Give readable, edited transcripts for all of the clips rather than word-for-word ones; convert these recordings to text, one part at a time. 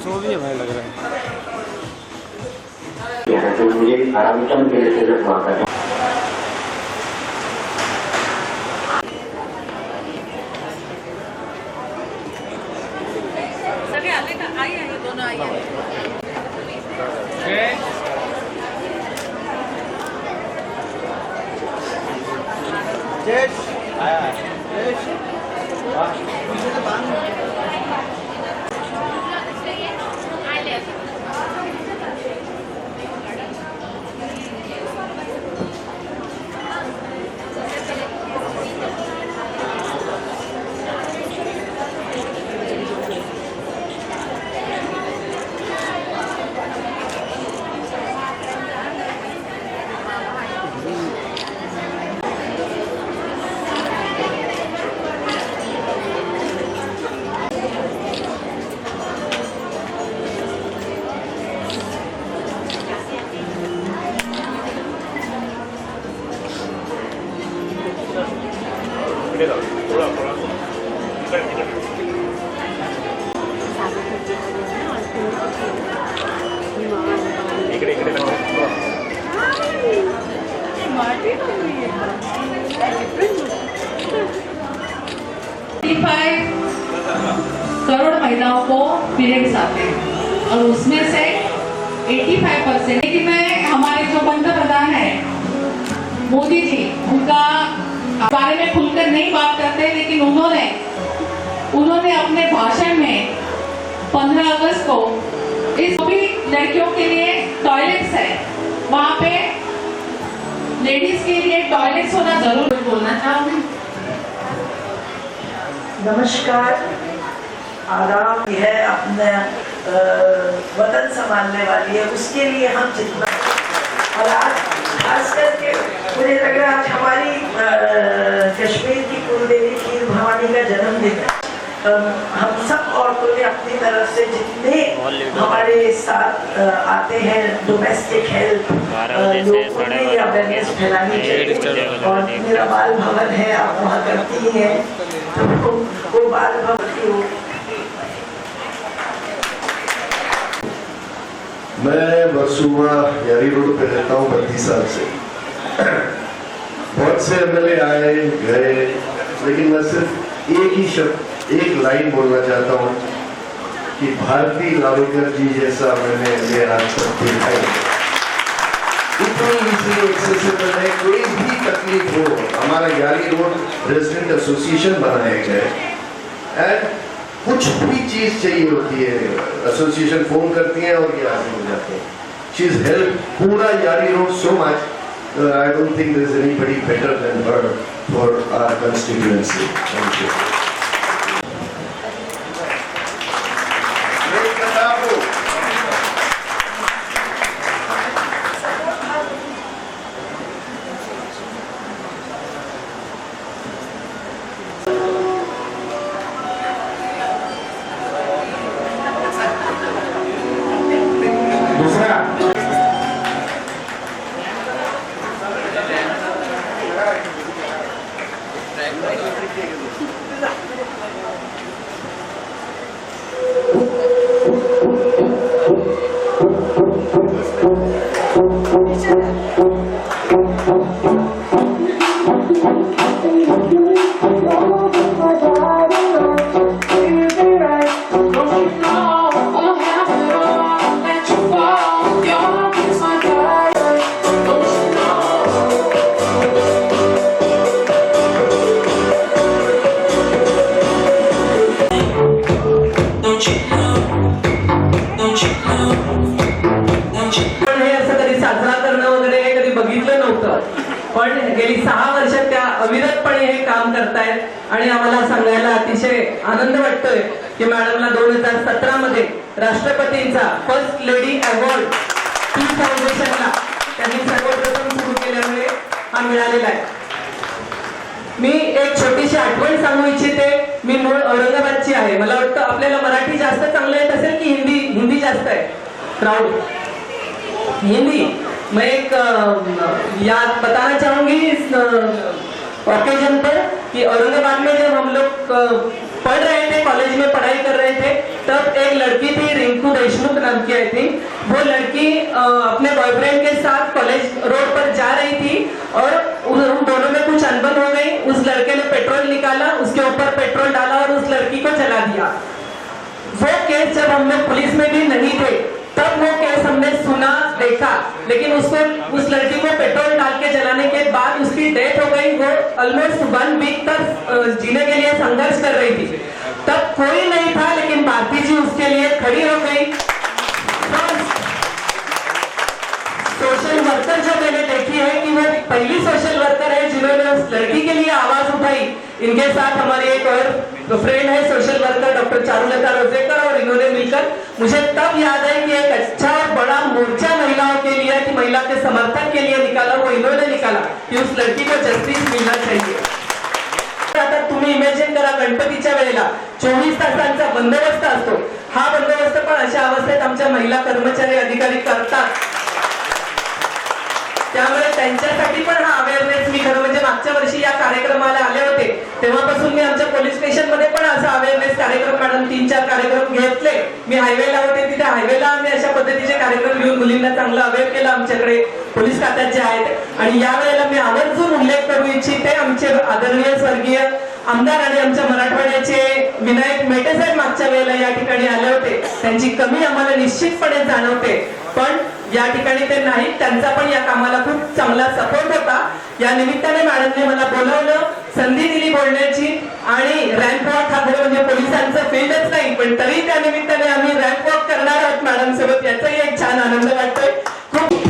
सो भी हमें लग रहा है। तो मुझे आरामचंद के लिए माता दोनों आइए। करोड़ महिलाओं को पीरियड्स आते हैं और उसमें से 85%। लेकिन मैं हमारे जो पंतप्रधान है मोदी जी, उनका बारे में खुलकर नहीं बात करते, लेकिन उन्होंने अपने भाषण में 15 अगस्त को इस सभी लड़कियों के लिए टॉयलेट्स है, वहाँ पे लेडीज के लिए टॉयलेट्स होना जरूर बोलना चाहूँगी। नमस्कार। आराम है अपने वतन संभालने वाली है, उसके लिए हम जितना, और आज खास करके मुझे लग रहा है आज हमारी कश्मीर की कुलदेवी खीर भवानी का जन्मदिन है। हम सब औरतों ने अपनी तरफ से जितने हमारे साथ आते हैं डोमेस्टिक हेल्थ लोगों में अवेयरनेस फैलानी चाहिए, और मेरा बाल भवन है, आप वहाँ करती हैं, तो वो बाल भवन की मैं वर्सोवा यारी रोड पे रहता हूँ 32 साल से। बहुत से एमएलए आए गए, लेकिन मैं सिर्फ एक ही शब्द, एक लाइन बोलना चाहता हूँ कि भारती लावेकर जी जैसा मैंने ये आज तक देखा है। इतनी इजीली एक्सेसिबल है, कोई भी तकलीफ हो, हमारा यारी रोड रेजिडेंट एसोसिएशन बनाए गए, एंड कुछ भी चीज चाहिए होती है एसोसिएशन फोन करती है और ये हासिल हो जाते हैं। शी इज हेल्प पूरा Yari road so much, I don't think there is anybody better than her for our constituency. Thank you. पण गेली 6 वर्ष त्या अविरतपणे हे काम करतायत आणि आम्हाला सांगायला अतिशय आनंद वाटतोय की मॅडमला 2017 मध्ये राष्ट्रपतींचा फर्स्ट लेडी अवॉर्ड टी फाउंडेशनला त्यांनी सर्वप्रथम सुरू केल्यामुळे हा मिळालेला आहे। मी एक छोटीशी आठवण सांगू इच्छिते। मी मूळ औरंगाबादची आहे। मला वाटतं आपल्याला मराठी जास्त चांगलं येत असेल की हिंदी जास्त है? प्राउड हिंदी। मैं एक याद बताना चाहूंगी इस ओकेजन पर कि औरंगाबाद में जब हम लोग पढ़ रहे थे, कॉलेज में पढ़ाई कर रहे थे, तब एक लड़की थी रिंकू देशमुख नाम की आई थी। वो लड़की अपने बॉयफ्रेंड के साथ कॉलेज रोड पर जा रही थी और उन दोनों में कुछ अनबन हो गई। उस लड़के ने पेट्रोल निकाला, उसके ऊपर पेट्रोल डाला और उस लड़की को जला दिया। वो केस जब हम लोग पुलिस में भी नहीं थे तब वो केस हमने सुना देखा, लेकिन उस लड़की को पेट्रोल डाल के जलाने के बाद उसकी डेथ हो गई। वो ऑलमोस्ट 1 वीक तक जीने के लिए संघर्ष कर रही थी। तब कोई नहीं था, लेकिन भारती जी उसके लिए खड़ी हो गई। सोशल वर्कर जो मैंने देखी है कि वो पहली सोशल वर्कर है जिन्होंने उस लड़की के लिए आवाज उठाई। इनके साथ हमारी एक और फ्रेंड है सोशल वर्कर डॉक्टर चारुलता रोजेकर, और इन्होंने मिलकर मुझे तब याद है कि एक अच्छा और बड़ा मोर्चा महिलाओं के लिए, कि महिला के समर्थन के लिए निकाला, वो इन्होंने निकाला कि उस लड़की को जस्टिस मिलना चाहिए। आता तुम्ही इमॅजिन करा, गणपतीच्या वेळेला 24 तासांचा बंदोबस्त असतो। हा बंदोबस्त पण अशा अवस्थेत आमच्या महिला कर्मचारी अधिकारी करतात। त्यामुळे त्यांच्यासाठी पण हा अवेअरनेस मी खरं म्हणजे मागच्या वर्षी या कार्यक्रमाला आले होते तेव्हापासून मी आमच्या पोलीस स्टेशन मध्ये पण असा अवेअरनेस कार्यक्रम मॅडम 3-4 कार्यक्रम घेतले। मी हायवेला होते, तिथे हायवेला आम्ही अशा पद्धतीचे कार्यक्रम घेऊन मुलींना चांगलं अवेअर केलं आमच्याकडे पोलीस खात्यात जे आहेत। आणि या वेळेला मी आवर्जून उल्लेख करू इच्छिते, आमचे आदरणीय स्वर्गीय आमदार आणि आमच्या मराठवाड्याचे विनायक मेटे साहेब मागच्या वेळेला या ठिकाणी आले होते। त्यांची कमी आम्हाला निश्चितपणे जाणवते, पण या ठिकाणी ते नाही, त्यांचा पण या कामाला खूप चांगला सपोर्ट होता। या निमित्ताने मॅडमने मला बोलावलं, संधी दिली बोलण्याची, आणि रॅम्प वॉक हा खरं म्हणजे पोलिसांचं फील्डच नाही, पण तरी त्या निमित्ताने आम्ही रॅम्प वॉक करणार आहोत मॅडम सोबत, याचाही एक छान आनंद वाटतोय। खूप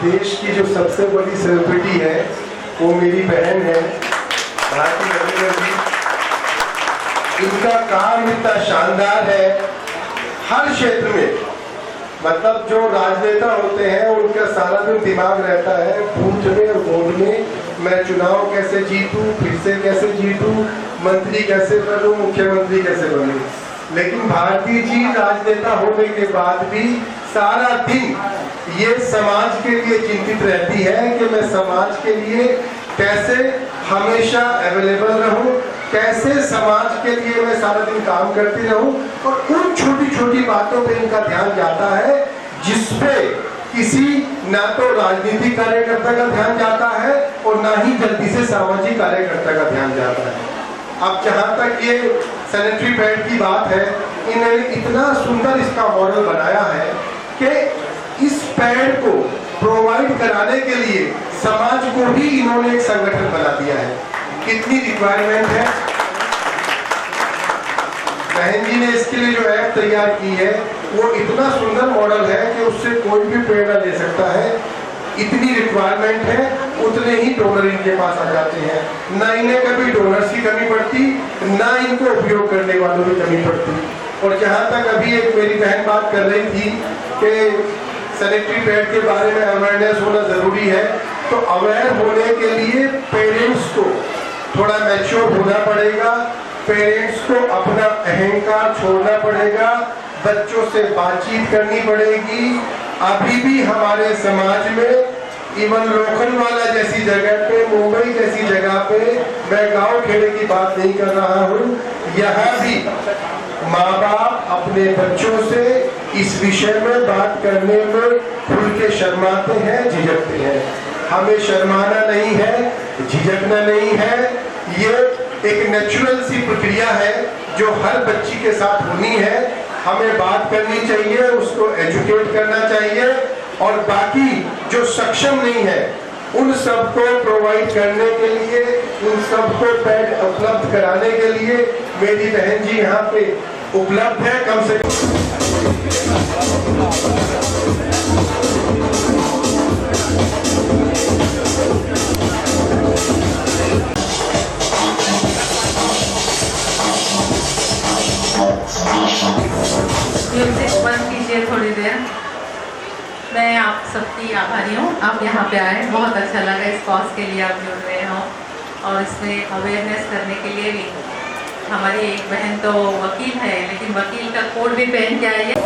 देश की जो सबसे बड़ी सेलिब्रिटी है वो मेरी बहन है भारती रविकर जी। इनका काम इतना शानदार है, हर क्षेत्र में, मतलब जो राजनेता होते हैं उनका सारा दिन दिमाग रहता है बूथ में और बोर्ड में, मैं चुनाव कैसे जीतूं, फिर से कैसे जीतूं, मंत्री कैसे बनूं, मुख्यमंत्री कैसे बनूं। लेकिन भारती जी राजनेता होने के बाद भी सारा दिन ये समाज के लिए चिंतित रहती है कि मैं समाज के लिए कैसे हमेशा अवेलेबल रहूं, कैसे समाज के लिए मैं सारा दिन काम करती रहूं, और उन छोटी छोटी बातों पे इनका ध्यान जाता है जिसपे किसी ना तो राजनीतिक कार्यकर्ता का ध्यान जाता है और ना ही जल्दी से सामाजिक कार्यकर्ता का ध्यान जाता है। अब जहां तक ये सैनिटरी पैड की बात है, इन्होंने इतना सुंदर इसका मॉडल बनाया है कि इस पैड को प्रोवाइड कराने के लिए समाज को भी इन्होंने एक संगठन बना दिया है। कितनी रिक्वायरमेंट है, बहन जी ने इसके लिए जो ऐप तैयार की है वो इतना सुंदर मॉडल है कि उससे कोई भी प्रेरणा ले सकता है। इतनी रिक्वायरमेंट है, उतने ही डोनर इनके पास आ जाते हैं, ना इन्हें कभी डोनर्स की कमी पड़ती, ना इनको उपयोग करने वालों की कमी पड़ती। और जहाँ तक अभी एक मेरी बहन बात कर रही थी कि सैनिटरी पैड के बारे में अवेयरनेस होना जरूरी है, तो अवेयर होने के लिए पेरेंट्स को थोड़ा मैच्योर होना पड़ेगा, पेरेंट्स को अपना अहंकार छोड़ना पड़ेगा, बच्चों से बातचीत करनी पड़ेगी। अभी भी हमारे समाज में इवन लोखंडवाला जैसी जगह पे, मुंबई जैसी जगह पे, मैं गांव खेड़े की बात नहीं कर रहा हूँ, यहाँ भी माँ बाप अपने बच्चों से इस विषय में बात करने में खुल के शर्माते हैं, झिझकते हैं। हमें शर्माना नहीं है, झिझकना नहीं है। ये एक नेचुरल सी प्रक्रिया है जो हर बच्ची के साथ होनी है। हमें बात करनी चाहिए, उसको एजुकेट करना चाहिए, और बाकी जो सक्षम नहीं है उन सबको प्रोवाइड करने के लिए, उन सबको पैड उपलब्ध कराने के लिए मेरी बहन जी यहाँ पे उपलब्ध है। कम से कम म्यूजिक बंद कीजिए थोड़ी देर। मैं आप सबकी आभारी हूँ, आप यहाँ पे आए, बहुत अच्छा लगा। इस कॉज के लिए आप जुड़ रहे हो और इसमें अवेयरनेस करने के लिए भी। हमारी एक बहन तो वकील है, लेकिन वकील का कोट भी पहन के आई है।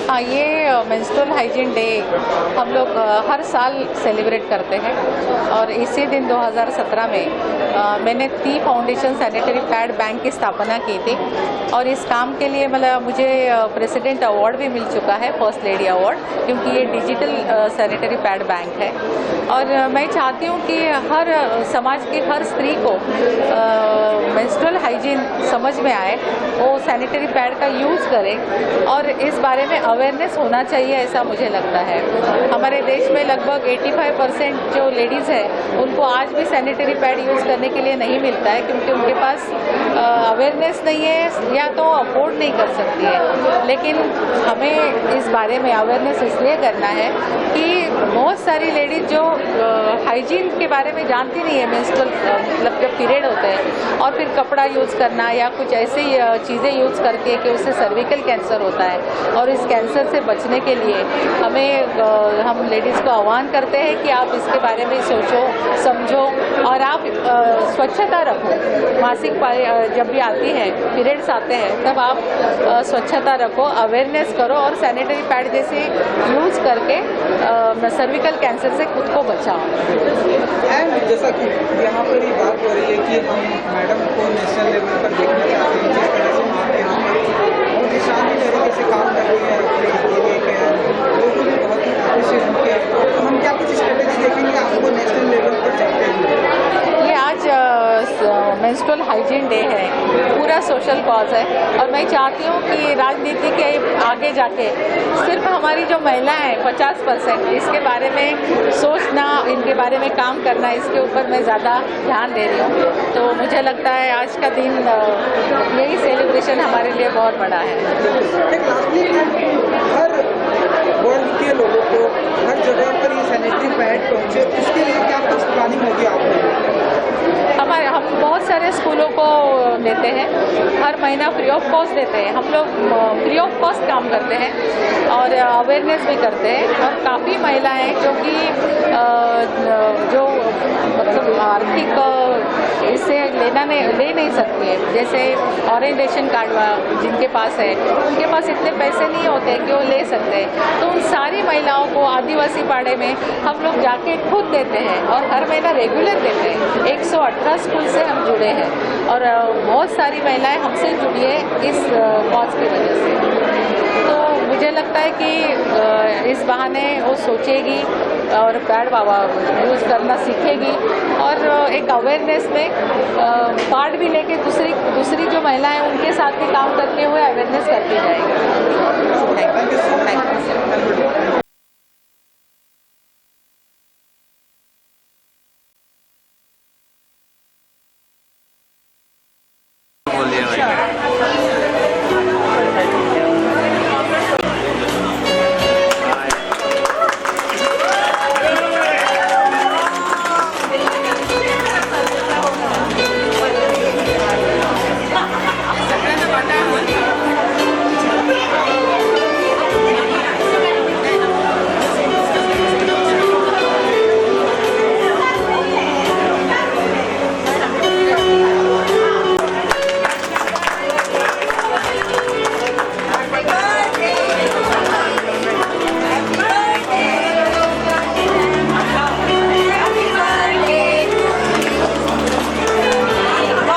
हाँ, ये मेंस्ट्रुअल हाइजीन डे हम लोग हर साल सेलिब्रेट करते हैं और इसी दिन 2017 में मैंने T foundation sanitary pad bank की स्थापना की थी और इस काम के लिए मतलब मुझे प्रेसिडेंट अवार्ड भी मिल चुका है, फर्स्ट लेडी अवार्ड, क्योंकि ये डिजिटल सैनिटरी पैड बैंक है। और मैं चाहती हूँ कि हर समाज की हर स्त्री को मेंस्ट्रुअल हाइजीन समझ में आए, वो सैनिटरी पैड का यूज़ करे और इस बारे में अवेयरनेस होना चाहिए, ऐसा मुझे लगता है। हमारे देश में लगभग 85% जो लेडीज़ है उनको आज भी सैनिटरी पैड यूज़ करने के लिए नहीं मिलता है, क्योंकि उनके पास अवेयरनेस नहीं है या तो अफोर्ड नहीं कर सकती है। लेकिन हमें इस बारे में अवेयरनेस इसलिए करना है कि बहुत सारी लेडीज़ जो हाइजीन के बारे में जानती नहीं है। मेंस्ट्रुअल मतलब जब पीरियड होते हैं और फिर कपड़ा यूज़ करना या कुछ ऐसी चीज़ें यूज़ करके कि उससे सर्विकल कैंसर होता है, और इस कैंसर से बचने के लिए हम लेडीज़ को आह्वान करते हैं कि आप इसके बारे में सोचो, समझो, और आप स्वच्छता रखो। मासिक जब भी आती है, पीरियड्स आते हैं, तब आप स्वच्छता रखो, अवेयरनेस करो और सैनिटरी पैड जैसे यूज़ करके सर्विकल कैंसर से खुद को बचाओ। एंड जैसा कि यहाँ पर ही बात हो रही है कि हम मैडम को नेशनल लेवल पर देखना चाहते हैं, जिस तरह से आप यहाँ पर और निशानी तरीके से काम कर रही है, लोगों ने बहुत ही अप्रिशिएट किया। तो हम क्या कुछ स्ट्रेटेजी देखेंगे आपको नेशनल लेवल पर चलते हुए? ये आज मेंस्ट्रुअल हाइजीन डे है, पूरा सोशल कॉज है, और मैं चाहती हूँ कि राजनीति के आगे जाके सिर्फ हमारी जो महिलाएं हैं 50% इसके बारे में सोचना, इनके बारे में काम करना, इसके ऊपर मैं ज़्यादा ध्यान दे रही हूँ। तो मुझे लगता है आज का दिन यही सेलिब्रेशन हमारे लिए बहुत बड़ा है। हर वर्ल्ड के लोगों को हर जगह पर ये सैनिटरी पैड पहुँचे, इसके लिए क्या कुछ प्लानिंग होगी आपको? हम बहुत सारे स्कूलों को देते हैं, हर महीना फ्री ऑफ कॉस्ट देते हैं। हम लोग फ्री ऑफ कॉस्ट काम करते हैं और अवेयरनेस भी करते हैं, और काफ़ी महिलाएं जो कि जो मतलब आर्थिक इससे ले नहीं सकती है, जैसे ऑरेंज रेशन कार्ड जिनके पास है, उनके पास इतने पैसे नहीं होते कि वो ले सकते हैं। तो उन सारी महिलाओं को आदिवासी पाड़े में हम लोग जाके खुद देते हैं, और हर महीना रेगुलर देते हैं। 118 स्कूल से हम जुड़े हैं, और बहुत सारी महिलाएं हमसे जुड़ी है इस कॉज की वजह से। तो मुझे लगता है कि इस बहाने वो सोचेगी और पैड यूज़ करना सीखेगी, और एक अवेयरनेस में पार्ट भी लेके दूसरी जो महिलाएं उनके साथ भी काम करते हुए अवेयरनेस करती जाएगी। Thank you.